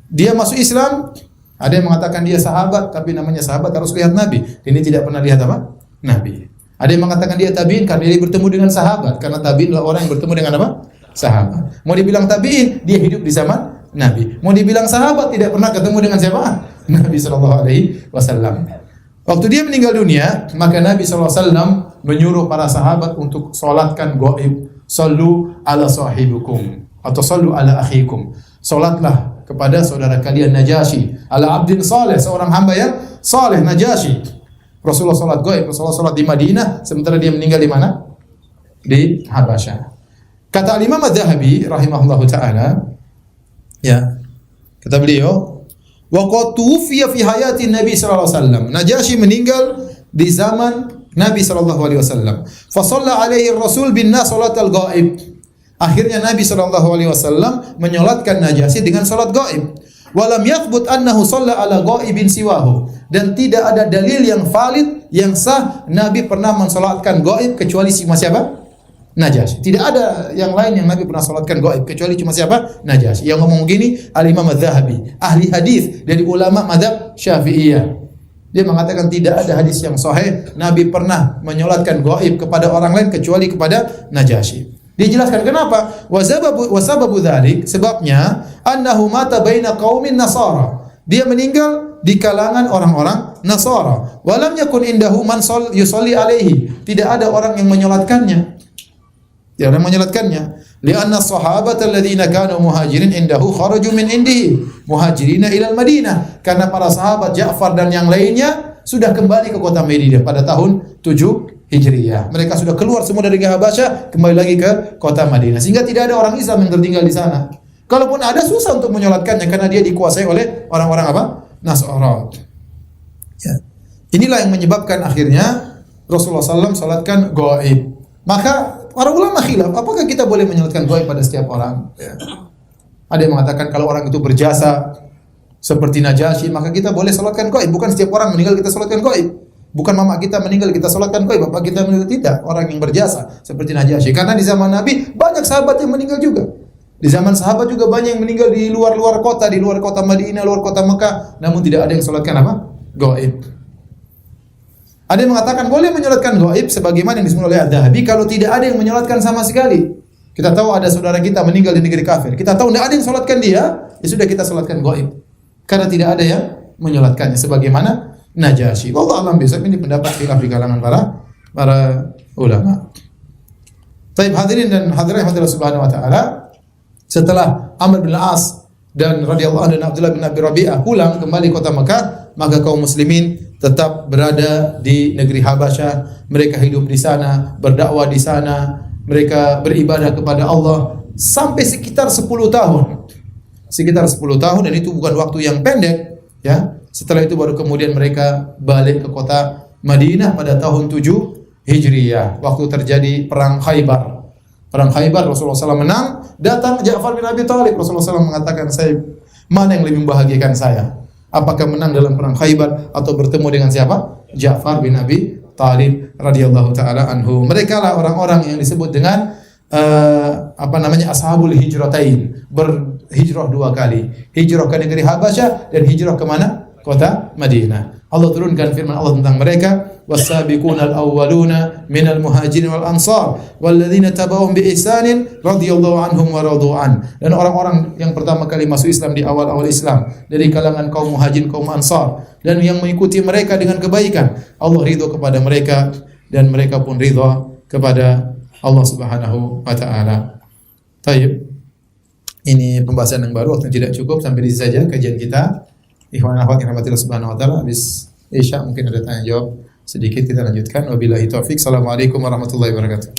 Dia masuk Islam, ada yang mengatakan dia sahabat, tapi namanya sahabat harus lihat Nabi. Ini tidak pernah lihat apa? Nabi. Ada yang mengatakan dia tabi'in karena dia bertemu dengan sahabat. Karena tabi'in adalah orang yang bertemu dengan apa? Sahabat. Mau dibilang tabi'in, dia hidup di zaman Nabi. Mau dibilang sahabat, tidak pernah ketemu dengan siapa? Nabi sallallahu alaihi wasallam. Waktu dia meninggal dunia, maka Nabi sallallahu alaihi wasallam menyuruh para sahabat untuk salatkan gaib. Sallu ala sahibikum atau sallu ala akhikum. Salatlah kepada saudara kalian Najasyi, ala abdin saleh, seorang hamba yang saleh, Najasyi. Rasulullah salat gaib, Rasulullah salat di Madinah, sementara dia meninggal di mana? Di Habasyah. Kata Imam Az-Zahabi rahimahullahu taala, ya, kata beliau, wa qad tuwfiya fi hayati Nabi sallallahu alaihi wasallam. Najasyi meninggal di zaman Nabi sallallahu alaihi wasallam. Fa shalla alaihi Rasul bin nas salatal ghaib. Akhirnya Nabi sallallahu alaihi wasallam menyolatkan Najasyi dengan salat gaib. Walam yathbut annahu shalla ala ghaibin siwahu. Dan tidak ada dalil yang valid yang sah Nabi pernah mensalatkan gaib kecuali siapa? Najasyi. Tidak ada yang lain yang Nabi pernah salatkan gaib kecuali cuma siapa? Najasyi. Yang ngomong gini Al-Imam Az-Zahabi, ahli hadis dari ulama mazhab Syafi'iyah. Dia mengatakan tidak ada hadis yang sahih Nabi pernah menyolatkan gaib kepada orang lain kecuali kepada Najasyi. Dia jelaskan kenapa? Wasababu dzalik, sebabnya annahu mata baina qaumin nasara. Dia meninggal di kalangan orang-orang Nasara. Walam yakun indahu man yusalli alaihi. Tidak ada orang yang menyolatkannya. Tidak ada yang menyolatkannya. Lianna sahabata alladziina kanu muhajirin indahu kharaju min indihi muhajirina ila al-Madinah. Karena para sahabat Ja'far dan yang lainnya sudah kembali ke kota Madinah pada tahun 7 Hijriyah. Mereka sudah keluar semua dari Habasyah, kembali lagi ke kota Madinah. Sehingga tidak ada orang Islam yang tertinggal di sana. Kalaupun ada, susah untuk menyolatkannya karena dia dikuasai oleh orang-orang apa? Nasara. Ya. Inilah yang menyebabkan akhirnya Rasulullah SAW salatkan gaib. Maka para ulama khilaf, apakah kita boleh menyolatkan gaib pada setiap orang? Ya. Ada yang mengatakan kalau orang itu berjasa seperti Najasyi, maka kita boleh salatkan gaib. Bukan setiap orang meninggal kita salatkan gaib. Bukan mama kita meninggal kita salatkan gaib, bapak kita meninggal tidak. Orang yang berjasa seperti Najasyi. Karena di zaman Nabi banyak sahabat yang meninggal juga. Di zaman sahabat juga banyak yang meninggal di luar-luar kota, di luar kota Madinah, luar kota Mekah, namun tidak ada yang salatkan apa? Gaib. Ada yang mengatakan boleh menyolatkan gaib sebagaimana yang disebut oleh Az-Zahabi kalau tidak ada yang menyolatkan sama sekali. Kita tahu ada saudara kita meninggal di negeri kafir. Kita tahu tidak ada yang salatkan dia, ya sudah kita salatkan gaib. Karena tidak ada yang menyolatkannya sebagaimana Najasyi. Wallahu a'lam bishawab. Ini pendapat khilaf di kalangan para ulama. Baik hadirin dan hadirat Allah Subhanahu wa taala, setelah Amr bin Al-As dan radhiyallahu anhu dan Abdullah bin Abi Rabi'ah pulang kembali kota Mekah, maka kaum muslimin tetap berada di negeri Habasyah. Mereka hidup di sana, berdakwah di sana, mereka beribadah kepada Allah sampai sekitar 10 tahun. Sekitar 10 tahun, dan itu bukan waktu yang pendek, ya. Setelah itu baru kemudian mereka balik ke kota Madinah pada tahun 7 Hijriyah. Waktu terjadi perang Khaybar. Perang Khaybar Rasulullah SAW menang, datang Ja'far bin Abi Thalib. Rasulullah SAW mengatakan, mana yang lebih membahagiakan saya? Apakah menang dalam perang Khaybar atau bertemu dengan siapa? Ja'far bin Abi Thalib radhiyallahu taala anhu. Mereka lah orang-orang yang disebut dengan ashabul hijratain, berhijrah 2 kali. Hijrah ke negeri Habasyah dan hijrah ke mana? Kota Madinah. Allah turunkan firman Allah tentang mereka, was-sabiqunal awwaluna minal muhajirin wal ansar walladzina tabauhum bi ihsanin radhiyallahu anhum wa radu an. Dan orang-orang yang pertama kali masuk Islam di awal-awal Islam dari kalangan kaum muhajirin, kaum ansar, dan yang mengikuti mereka dengan kebaikan, Allah ridha kepada mereka dan mereka pun ridha kepada Allah Subhanahu wa taala. Baik. Ini pembahasan yang baru, waktu tidak cukup, sampai di sini saja kajian kita. Ikhwan akhwat yang rahmatillah subhanahu wa ta'ala. Habis Isya mungkin ada tanya jawab sedikit, kita lanjutkan. Wabillahi taufiq. Assalamualaikum warahmatullahi wabarakatuh.